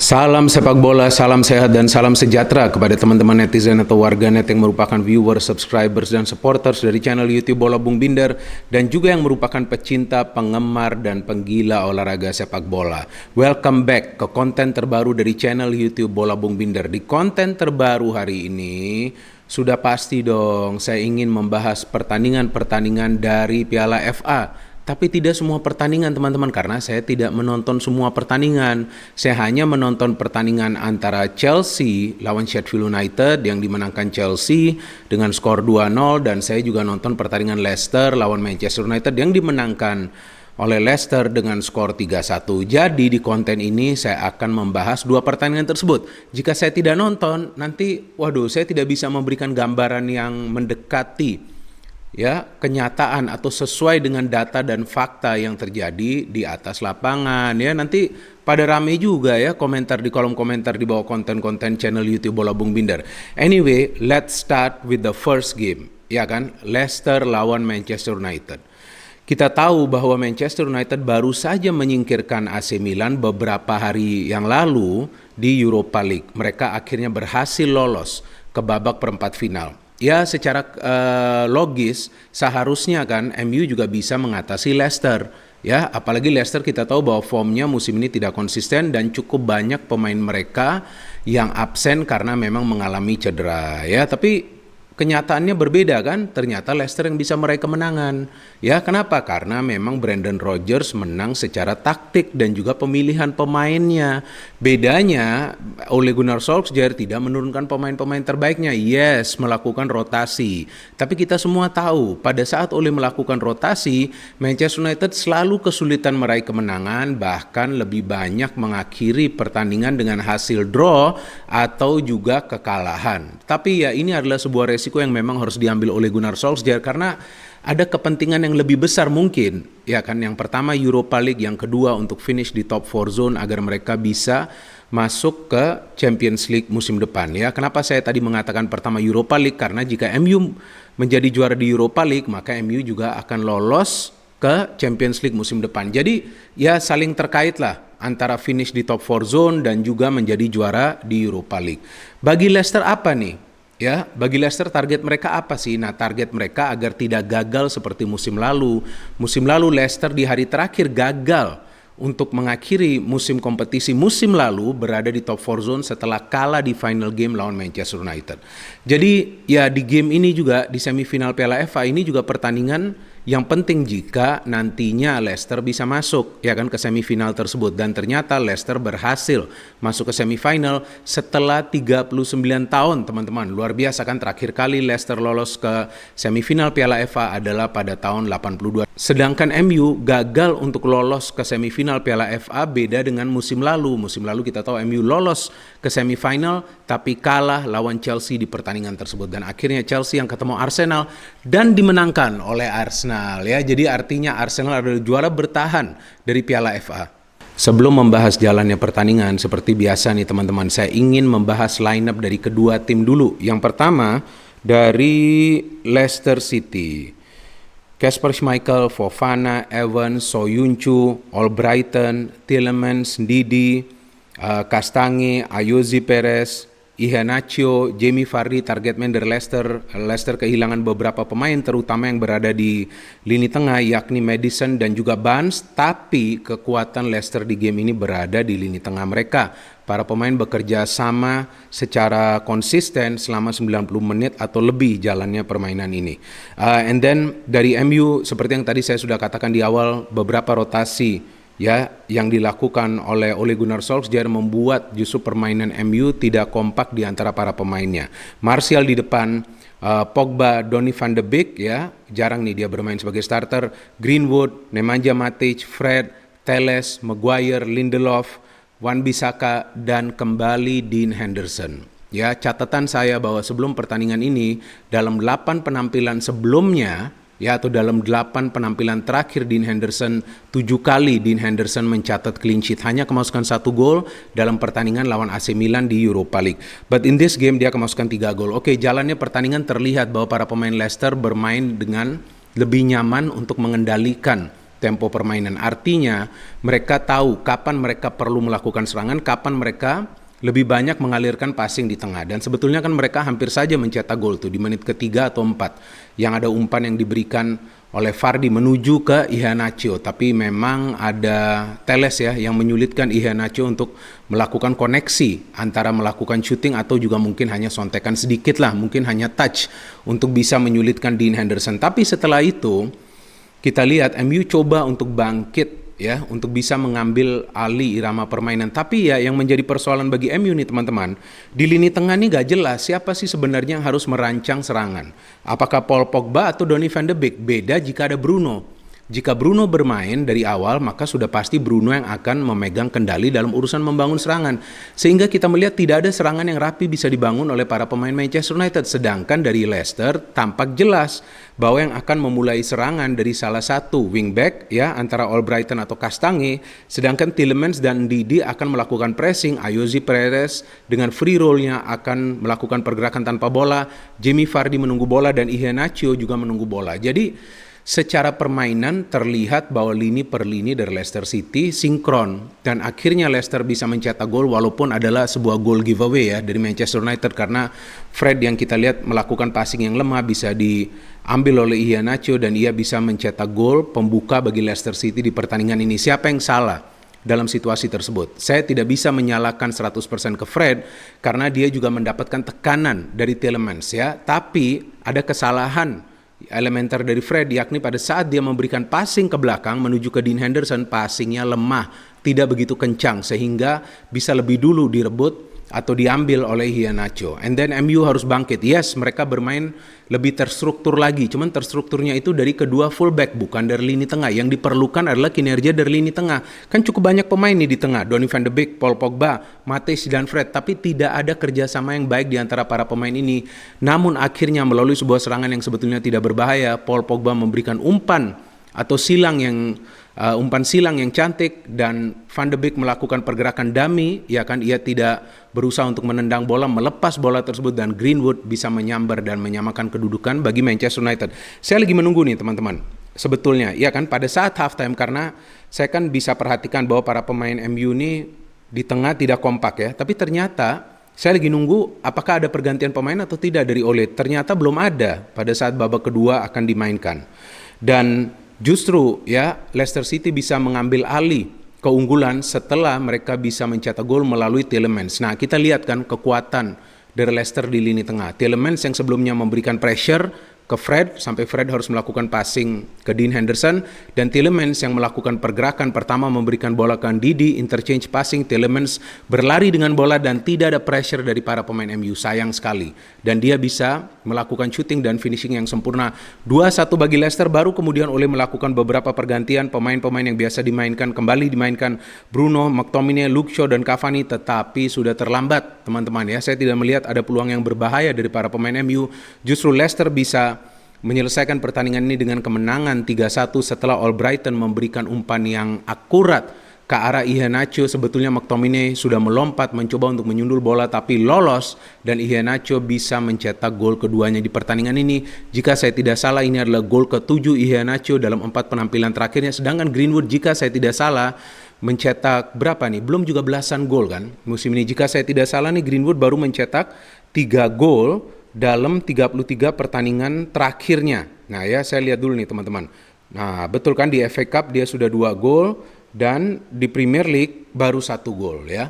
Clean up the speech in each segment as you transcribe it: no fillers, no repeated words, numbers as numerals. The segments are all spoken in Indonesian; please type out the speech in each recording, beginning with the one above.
Salam sepak bola, salam sehat dan salam sejahtera kepada teman-teman netizen atau warganet yang merupakan viewers, subscribers, dan supporters dari channel YouTube Bola Bung Binder dan juga yang merupakan pecinta, penggemar, dan penggila olahraga sepak bola. Welcome back ke konten terbaru dari channel YouTube Bola Bung Binder. Di konten terbaru hari ini, sudah pasti dong saya ingin membahas pertandingan-pertandingan dari Piala FA. Tapi tidak semua pertandingan teman-teman, karena saya tidak menonton semua pertandingan. Saya hanya menonton pertandingan antara Chelsea lawan Sheffield United yang dimenangkan Chelsea dengan skor 2-0, dan saya juga nonton pertandingan Leicester lawan Manchester United yang dimenangkan oleh Leicester dengan skor 3-1. Jadi di konten ini saya akan membahas dua pertandingan tersebut. Jika saya tidak nonton, nanti saya tidak bisa memberikan gambaran yang mendekati kenyataan atau sesuai dengan data dan fakta yang terjadi di atas lapangan. Nanti pada rame juga komentar di kolom komentar di bawah konten-konten channel YouTube Bola Bung Binder. Anyway, let's start with the first game, Leicester lawan Manchester United. Kita tahu bahwa Manchester United baru saja menyingkirkan AC Milan beberapa hari yang lalu di Europa League. Mereka akhirnya berhasil lolos ke babak perempat final. Secara logis seharusnya MU juga bisa mengatasi Leicester. Apalagi Leicester kita tahu bahwa formnya musim ini tidak konsisten dan cukup banyak pemain mereka yang absen karena memang mengalami cedera. Tapi kenyataannya berbeda ternyata Leicester yang bisa meraih kemenangan. Kenapa? Karena memang Brendan Rodgers menang secara taktik dan juga pemilihan pemainnya. Bedanya Ole Gunnar Solskjaer tidak menurunkan pemain-pemain terbaiknya. Yes, melakukan rotasi. Tapi kita semua tahu pada saat Ole melakukan rotasi, Manchester United selalu kesulitan meraih kemenangan, bahkan lebih banyak mengakhiri pertandingan dengan hasil draw atau juga kekalahan. Tapi ini adalah sebuah resiko yang memang harus diambil oleh Gunnar Solskjaer karena ada kepentingan yang lebih besar mungkin. Yang pertama Europa League, yang kedua untuk finish di top 4 zone agar mereka bisa masuk ke Champions League musim depan. Kenapa saya tadi mengatakan pertama Europa League? Karena jika MU menjadi juara di Europa League, maka MU juga akan lolos ke Champions League musim depan. Jadi saling terkait lah antara finish di top 4 zone dan juga menjadi juara di Europa League. Bagi Leicester apa nih? Bagi Leicester target mereka apa sih? Target mereka agar tidak gagal seperti musim lalu. Musim lalu Leicester di hari terakhir gagal untuk mengakhiri musim kompetisi musim lalu berada di top 4 zone setelah kalah di final game lawan Manchester United. Jadi di game ini juga di semifinal Piala FA ini juga pertandingan yang penting jika nantinya Leicester bisa masuk ke semifinal tersebut, dan ternyata Leicester berhasil masuk ke semifinal setelah 39 tahun, teman-teman. Luar biasa terakhir kali Leicester lolos ke semifinal Piala FA adalah pada tahun 82. Sedangkan MU gagal untuk lolos ke semifinal Piala FA, beda dengan musim lalu. Musim lalu kita tahu MU lolos ke semifinal tapi kalah lawan Chelsea di pertandingan tersebut, dan akhirnya Chelsea yang ketemu Arsenal dan dimenangkan oleh Arsenal. Jadi artinya Arsenal adalah juara bertahan dari Piala FA. Sebelum membahas jalannya pertandingan, seperti biasa nih teman-teman, saya ingin membahas line up dari kedua tim dulu. Yang pertama dari Leicester City, Kasper Schmeichel, Fofana, Evans, Soyuncu, Albrighton, Tielemans, Ndidi, Castagne, Ayoze Perez, Iheanacho, Jamie Vardy, target man dari Leicester. Leicester kehilangan beberapa pemain terutama yang berada di lini tengah, yakni Maddison dan juga Barnes, tapi kekuatan Leicester di game ini berada di lini tengah mereka. Para pemain bekerja sama secara konsisten selama 90 menit atau lebih jalannya permainan ini. And then dari MU, seperti yang tadi saya sudah katakan di awal, beberapa rotasi yang dilakukan oleh Ole Gunnar Solskjaer membuat justru permainan MU tidak kompak di antara para pemainnya. Martial di depan, Pogba, Donny van de Beek jarang nih dia bermain sebagai starter. Greenwood, Nemanja Matic, Fred, Telles, Maguire, Lindelof, Wan-Bissaka, dan kembali Dean Henderson. Catatan saya bahwa sebelum pertandingan ini, dalam 8 penampilan sebelumnya atau dalam 8 penampilan terakhir Dean Henderson, 7 kali Dean Henderson mencatat clean sheet, hanya kemasukan 1 gol dalam pertandingan lawan AC Milan di Europa League. But in this game dia kemasukan 3 gol. Jalannya pertandingan terlihat bahwa para pemain Leicester bermain dengan lebih nyaman untuk mengendalikan tempo permainan. Artinya mereka tahu kapan mereka perlu melakukan serangan, kapan mereka lebih banyak mengalirkan passing di tengah. Dan sebetulnya kan mereka hampir saja mencetak gol tuh di menit ketiga atau 4 yang ada umpan yang diberikan oleh Vardy menuju ke Iheanacho, tapi memang ada Teles ya yang menyulitkan Iheanacho untuk melakukan koneksi antara melakukan shooting atau juga mungkin hanya sontekan sedikit lah, mungkin hanya touch untuk bisa menyulitkan Dean Henderson. Tapi setelah itu kita lihat MU coba untuk bangkit ya, untuk bisa mengambil alih irama permainan. Tapi ya yang menjadi persoalan bagi MU nih teman-teman, di lini tengah nih gak jelas siapa sih sebenarnya yang harus merancang serangan. Apakah Paul Pogba atau Donny van de Beek? Beda jika ada Bruno. Jika Bruno bermain dari awal, maka sudah pasti Bruno yang akan memegang kendali dalam urusan membangun serangan. Sehingga kita melihat tidak ada serangan yang rapi bisa dibangun oleh para pemain Manchester United. Sedangkan dari Leicester tampak jelas bahwa yang akan memulai serangan dari salah satu wingback ya, antara Albrighton atau Castagne, sedangkan Tielemans dan Ndidi akan melakukan pressing. Ayoze Perez dengan free roll-nya akan melakukan pergerakan tanpa bola. Jamie Vardy menunggu bola dan Iheanacho juga menunggu bola. Jadi secara permainan terlihat bahwa lini per lini dari Leicester City sinkron dan akhirnya Leicester bisa mencetak gol walaupun adalah sebuah gol giveaway ya dari Manchester United, karena Fred yang kita lihat melakukan passing yang lemah bisa diambil oleh Iheanacho dan ia bisa mencetak gol pembuka bagi Leicester City di pertandingan ini. Siapa yang salah dalam situasi tersebut? Saya tidak bisa menyalahkan 100% ke Fred karena dia juga mendapatkan tekanan dari Tielemans ya, tapi ada kesalahan elementer dari Fred, yakni pada saat dia memberikan passing ke belakang menuju ke Dean Henderson, passingnya lemah, tidak begitu kencang sehingga bisa lebih dulu direbut atau diambil oleh Iheanacho. And then MU harus bangkit. Yes, mereka bermain lebih terstruktur lagi, cuman terstrukturnya itu dari kedua fullback, bukan dari lini tengah. Yang diperlukan adalah kinerja dari lini tengah. Kan cukup banyak pemain nih di tengah, Donny van de Beek, Paul Pogba, Matic dan Fred, tapi tidak ada kerjasama yang baik di antara para pemain ini. Namun akhirnya melalui sebuah serangan yang sebetulnya tidak berbahaya, Paul Pogba memberikan umpan atau umpan silang yang cantik, dan Van de Beek melakukan pergerakan dummy, ya kan, ia tidak berusaha untuk menendang bola, melepas bola tersebut dan Greenwood bisa menyambar dan menyamakan kedudukan bagi Manchester United. Saya lagi menunggu nih teman-teman, sebetulnya ya kan pada saat halftime, karena saya kan bisa perhatikan bahwa para pemain MU ini di tengah tidak kompak ya, tapi ternyata saya lagi nunggu apakah ada pergantian pemain atau tidak dari Ole. Ternyata belum ada pada saat babak kedua akan dimainkan. Dan justru ya Leicester City bisa mengambil alih keunggulan setelah mereka bisa mencetak gol melalui Tielemans. Nah, kita lihat kan kekuatan dari Leicester di lini tengah. Tielemans yang sebelumnya memberikan pressure ke Fred sampai Fred harus melakukan passing ke Dean Henderson, dan Tielemans yang melakukan pergerakan pertama memberikan bola ke Ndidi, interchange passing, Tielemans berlari dengan bola dan tidak ada pressure dari para pemain MU, sayang sekali, dan dia bisa melakukan shooting dan finishing yang sempurna. 2-1 bagi Leicester, baru kemudian oleh melakukan beberapa pergantian pemain-pemain yang biasa dimainkan kembali dimainkan, Bruno, McTominay, Luke Shaw dan Cavani, tetapi sudah terlambat teman-teman ya. Saya tidak melihat ada peluang yang berbahaya dari para pemain MU. Justru Leicester bisa menyelesaikan pertandingan ini dengan kemenangan 3-1 setelah Albrighton memberikan umpan yang akurat ke arah Iheanacho. Sebetulnya McTominay sudah melompat mencoba untuk menyundul bola tapi lolos, dan Iheanacho bisa mencetak gol keduanya di pertandingan ini. Jika saya tidak salah ini adalah gol ke-7 Iheanacho dalam 4 penampilan terakhirnya, sedangkan Greenwood jika saya tidak salah mencetak berapa nih? Belum juga belasan gol kan musim ini. Jika saya tidak salah nih Greenwood baru mencetak 3 gol dalam 33 pertandingan terakhirnya. Nah ya, saya lihat dulu nih teman-teman. Nah betul kan, di FA Cup dia sudah 2 gol dan di Premier League baru 1 gol ya.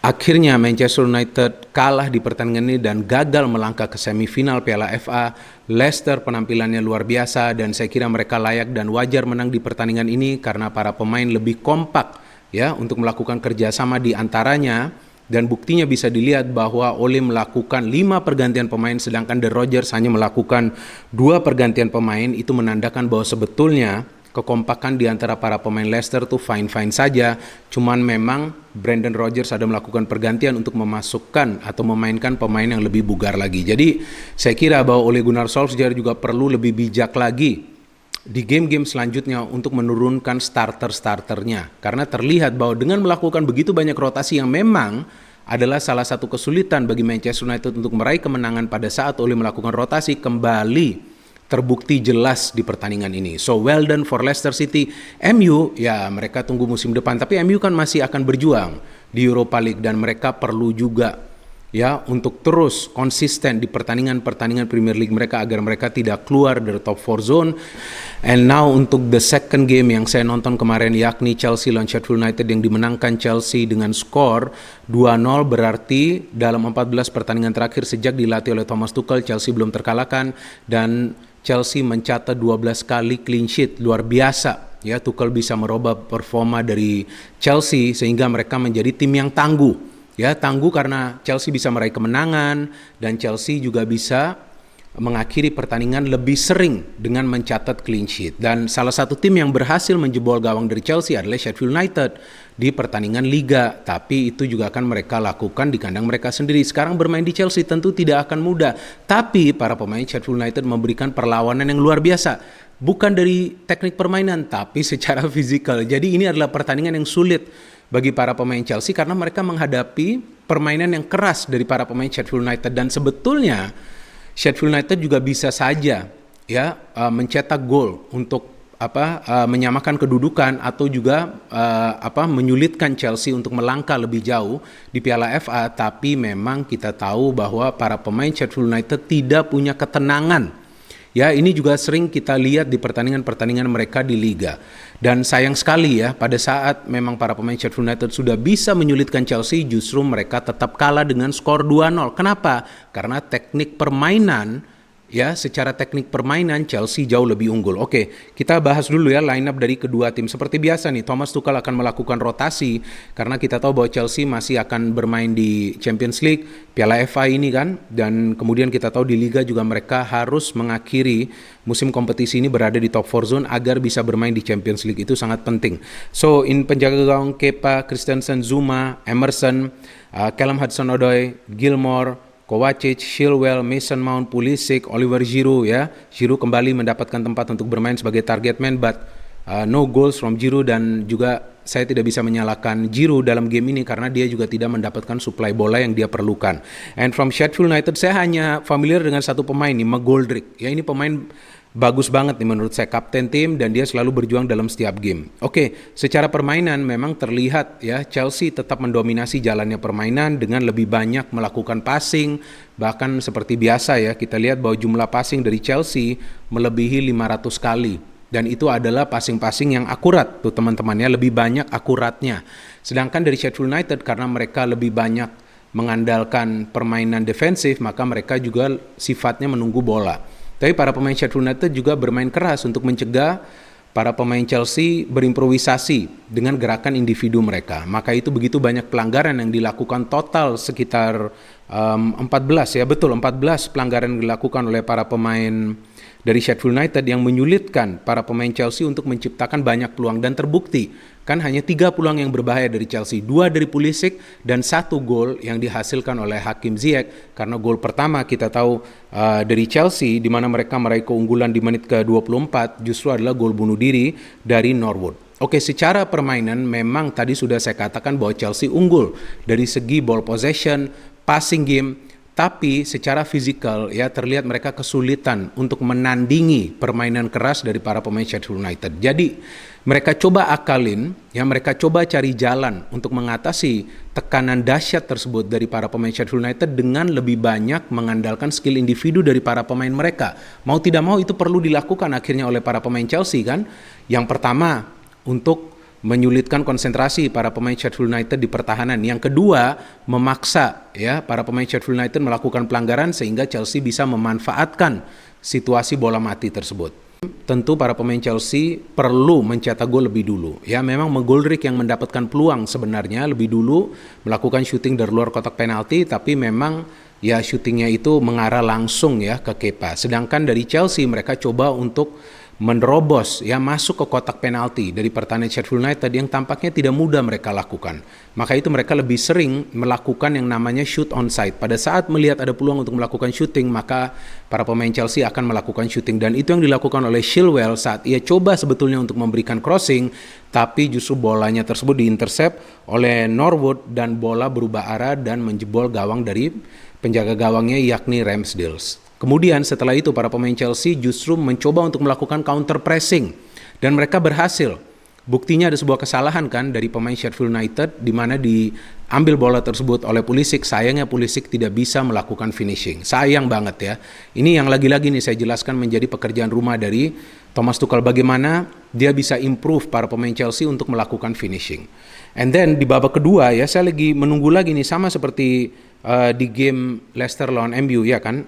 Akhirnya Manchester United kalah di pertandingan ini dan gagal melangkah ke semifinal Piala FA. Leicester penampilannya luar biasa dan saya kira mereka layak dan wajar menang di pertandingan ini karena para pemain lebih kompak ya untuk melakukan kerjasama di antaranya. Dan buktinya bisa dilihat bahwa Ole melakukan 5 pergantian pemain sedangkan The Rodgers hanya melakukan 2 pergantian pemain. Itu menandakan bahwa sebetulnya kekompakan di antara para pemain Leicester tuh fine-fine saja. Cuman memang Brendan Rodgers ada melakukan pergantian untuk memasukkan atau memainkan pemain yang lebih bugar lagi. Jadi saya kira bahwa Ole Gunnar Solskjaer juga perlu lebih bijak lagi di game-game selanjutnya untuk menurunkan starter-starternya. Karena terlihat bahwa dengan melakukan begitu banyak rotasi yang memang adalah salah satu kesulitan bagi Manchester United untuk meraih kemenangan pada saat Ole melakukan rotasi, kembali terbukti jelas di pertandingan ini. So well done for Leicester City. MU ya mereka tunggu musim depan, tapi MU kan masih akan berjuang di Europa League dan mereka perlu juga ya untuk terus konsisten di pertandingan-pertandingan Premier League mereka agar mereka tidak keluar dari top 4 zone. And now untuk the second game yang saya nonton kemarin yakni Chelsea lawan Sheffield United yang dimenangkan Chelsea dengan skor 2-0, berarti dalam 14 pertandingan terakhir sejak dilatih oleh Thomas Tuchel Chelsea belum terkalahkan dan Chelsea mencatat 12 kali clean sheet, luar biasa. Ya, Tuchel bisa merubah performa dari Chelsea sehingga mereka menjadi tim yang tangguh. Ya, tangguh karena Chelsea bisa meraih kemenangan dan Chelsea juga bisa mengakhiri pertandingan lebih sering dengan mencatat clean sheet. Dan salah satu tim yang berhasil menjebol gawang dari Chelsea adalah Sheffield United di pertandingan Liga. Tapi itu juga akan mereka lakukan di kandang mereka sendiri. Sekarang bermain di Chelsea tentu tidak akan mudah. Tapi para pemain Sheffield United memberikan perlawanan yang luar biasa. Bukan dari teknik permainan, tapi secara fisikal. Jadi ini adalah pertandingan yang sulit bagi para pemain Chelsea karena mereka menghadapi permainan yang keras dari para pemain Sheffield United. Dan sebetulnya Sheffield United juga bisa saja ya mencetak gol untuk menyamakan kedudukan atau juga menyulitkan Chelsea untuk melangkah lebih jauh di Piala FA, tapi memang kita tahu bahwa para pemain Sheffield United tidak punya ketenangan. Ya, ini juga sering kita lihat di pertandingan-pertandingan mereka di Liga. Dan sayang sekali ya, pada saat memang para pemain Sheffield United sudah bisa menyulitkan Chelsea, justru mereka tetap kalah dengan skor 2-0. Kenapa? Karena teknik permainan, ya secara teknik permainan Chelsea jauh lebih unggul. Oke, kita bahas dulu ya line up dari kedua tim. Seperti biasa nih, Thomas Tuchel akan melakukan rotasi karena kita tahu bahwa Chelsea masih akan bermain di Champions League, Piala FA ini kan, dan kemudian kita tahu di Liga juga mereka harus mengakhiri musim kompetisi ini berada di top 4 zone agar bisa bermain di Champions League. Itu sangat penting. So, in penjaga gawang Kepa, Christensen, Zuma, Emerson, Callum Hudson-Odoi, Gilmore, Kovacic, Chilwell, Mason Mount, Pulisic, Oliver Giroud ya. Giroud kembali mendapatkan tempat untuk bermain sebagai target man, but no goals from Giroud, dan juga saya tidak bisa menyalahkan Giroud dalam game ini karena dia juga tidak mendapatkan suplai bola yang dia perlukan. And from Sheffield United saya hanya familiar dengan satu pemain nih, McGoldrick. Ya, ini pemain bagus banget nih menurut saya, kapten tim dan dia selalu berjuang dalam setiap game. Oke, secara permainan memang terlihat ya Chelsea tetap mendominasi jalannya permainan dengan lebih banyak melakukan passing, bahkan seperti biasa ya kita lihat bahwa jumlah passing dari Chelsea melebihi 500 kali dan itu adalah passing-passing yang akurat tuh teman-temannya, lebih banyak akuratnya. Sedangkan dari Sheffield United karena mereka lebih banyak mengandalkan permainan defensif, maka mereka juga sifatnya menunggu bola. Tapi para pemain Sheffield United juga bermain keras untuk mencegah para pemain Chelsea berimprovisasi dengan gerakan individu mereka. Maka itu begitu banyak pelanggaran yang dilakukan, total sekitar 14 ya, betul 14 pelanggaran yang dilakukan oleh para pemain dari Sheffield United yang menyulitkan para pemain Chelsea untuk menciptakan banyak peluang dan terbukti. Kan hanya 3 peluang yang berbahaya dari Chelsea, 2 dari Pulisic dan 1 gol yang dihasilkan oleh Hakim Ziyech. Karena gol pertama kita tahu dari Chelsea di mana mereka meraih keunggulan di menit ke-24 justru adalah gol bunuh diri dari Norwood. Oke, secara permainan memang tadi sudah saya katakan bahwa Chelsea unggul dari segi ball possession, passing game, tapi secara fisikal ya terlihat mereka kesulitan untuk menandingi permainan keras dari para pemain Sheffield United. Jadi mereka coba akalin, ya mereka coba cari jalan untuk mengatasi tekanan dahsyat tersebut dari para pemain Sheffield United dengan lebih banyak mengandalkan skill individu dari para pemain mereka. Mau tidak mau itu perlu dilakukan akhirnya oleh para pemain Chelsea kan. Yang pertama untuk menyulitkan konsentrasi para pemain Sheffield United di pertahanan. Yang kedua, memaksa ya para pemain Sheffield United melakukan pelanggaran sehingga Chelsea bisa memanfaatkan situasi bola mati tersebut. Tentu para pemain Chelsea perlu mencetak gol lebih dulu. Ya, memang McGoldrick yang mendapatkan peluang sebenarnya lebih dulu melakukan syuting dari luar kotak penalti, tapi memang ya syutingnya itu mengarah langsung ya ke Kepa. Sedangkan dari Chelsea mereka coba untuk menerobos ya masuk ke kotak penalti dari pertahanan Sheffield United yang tampaknya tidak mudah mereka lakukan. Maka itu mereka lebih sering melakukan yang namanya shoot on side. Pada saat melihat ada peluang untuk melakukan shooting, maka para pemain Chelsea akan melakukan shooting, dan itu yang dilakukan oleh Chilwell saat ia coba sebetulnya untuk memberikan crossing, tapi justru bolanya tersebut diintercept oleh Norwood dan bola berubah arah dan menjebol gawang dari penjaga gawangnya yakni Ramsdale. Kemudian setelah itu para pemain Chelsea justru mencoba untuk melakukan counter pressing dan mereka berhasil. Buktinya ada sebuah kesalahan kan dari pemain Sheffield United di mana diambil bola tersebut oleh Pulisic. Sayangnya Pulisic tidak bisa melakukan finishing. Sayang banget ya. Ini yang lagi-lagi nih saya jelaskan menjadi pekerjaan rumah dari Thomas Tuchel, bagaimana dia bisa improve para pemain Chelsea untuk melakukan finishing. And then di babak kedua ya saya lagi menunggu lagi nih sama seperti di game Leicester lawan MU ya kan.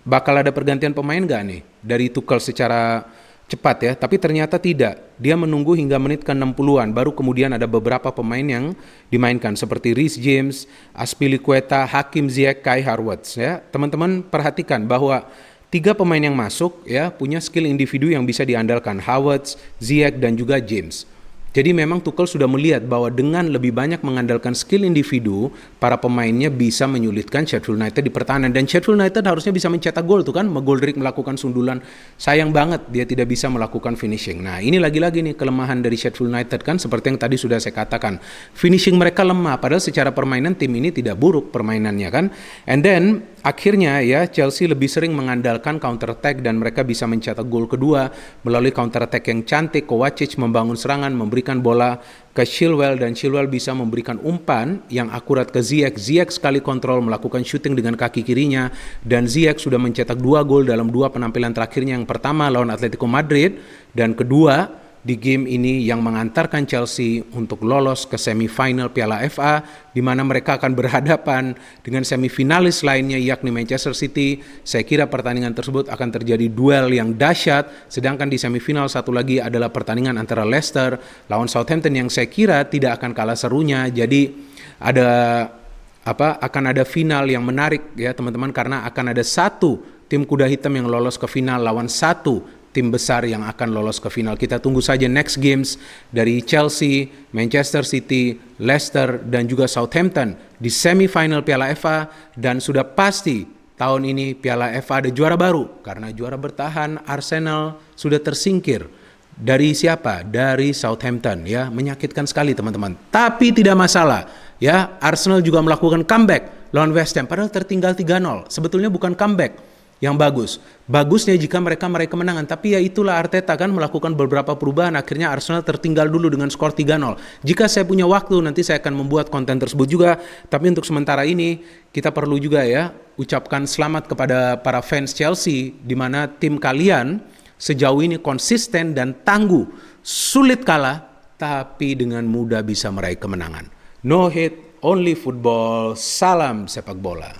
Bakal ada pergantian pemain gak nih dari Tuchel secara cepat ya, tapi ternyata tidak. Dia menunggu hingga menit ke-60-an, baru kemudian ada beberapa pemain yang dimainkan seperti Reece James, Azpilicueta, Hakim Ziyech, Kai Havertz ya. Teman-teman perhatikan bahwa 3 pemain yang masuk ya punya skill individu yang bisa diandalkan, Havertz, Ziyech dan juga James. Jadi memang Tuchel sudah melihat bahwa dengan lebih banyak mengandalkan skill individu, para pemainnya bisa menyulitkan Sheffield United di pertahanan. Dan Sheffield United harusnya bisa mencetak gol tuh kan, Goldrick melakukan sundulan. Sayang banget dia tidak bisa melakukan finishing. Nah ini lagi-lagi nih kelemahan dari Sheffield United kan, seperti yang tadi sudah saya katakan. Finishing mereka lemah, padahal secara permainan tim ini tidak buruk permainannya kan. And then akhirnya ya Chelsea lebih sering mengandalkan counter attack dan mereka bisa mencetak gol kedua melalui counter attack yang cantik. Kovacic membangun serangan, memberikan bola ke Chilwell dan Chilwell bisa memberikan umpan yang akurat ke Ziyech. Ziyech sekali kontrol melakukan shooting dengan kaki kirinya dan Ziyech sudah mencetak 2 gol dalam 2 penampilan terakhirnya, yang pertama lawan Atletico Madrid dan kedua di game ini yang mengantarkan Chelsea untuk lolos ke semifinal Piala FA, di mana mereka akan berhadapan dengan semifinalis lainnya yakni Manchester City. Saya kira pertandingan tersebut akan terjadi duel yang dahsyat, sedangkan di semifinal satu lagi adalah pertandingan antara Leicester lawan Southampton yang saya kira tidak akan kalah serunya. Jadi akan ada final yang menarik ya teman-teman, karena akan ada satu tim kuda hitam yang lolos ke final lawan satu tim besar yang akan lolos ke final. Kita tunggu saja next games dari Chelsea, Manchester City, Leicester, dan juga Southampton di semifinal Piala FA. Dan sudah pasti tahun ini Piala FA ada juara baru, karena juara bertahan Arsenal sudah tersingkir. Dari siapa? Dari Southampton ya. Menyakitkan sekali teman-teman. Tapi tidak masalah ya. Arsenal juga melakukan comeback lawan West Ham padahal tertinggal 3-0. Sebetulnya bukan comeback yang bagus. Bagusnya jika mereka meraih kemenangan, tapi ya itulah Arteta kan melakukan beberapa perubahan, akhirnya Arsenal tertinggal dulu dengan skor 3-0. Jika saya punya waktu nanti saya akan membuat konten tersebut juga, tapi untuk sementara ini kita perlu juga ya ucapkan selamat kepada para fans Chelsea, di mana tim kalian sejauh ini konsisten dan tangguh, sulit kalah tapi dengan mudah bisa meraih kemenangan. No hate, only football. Salam sepak bola.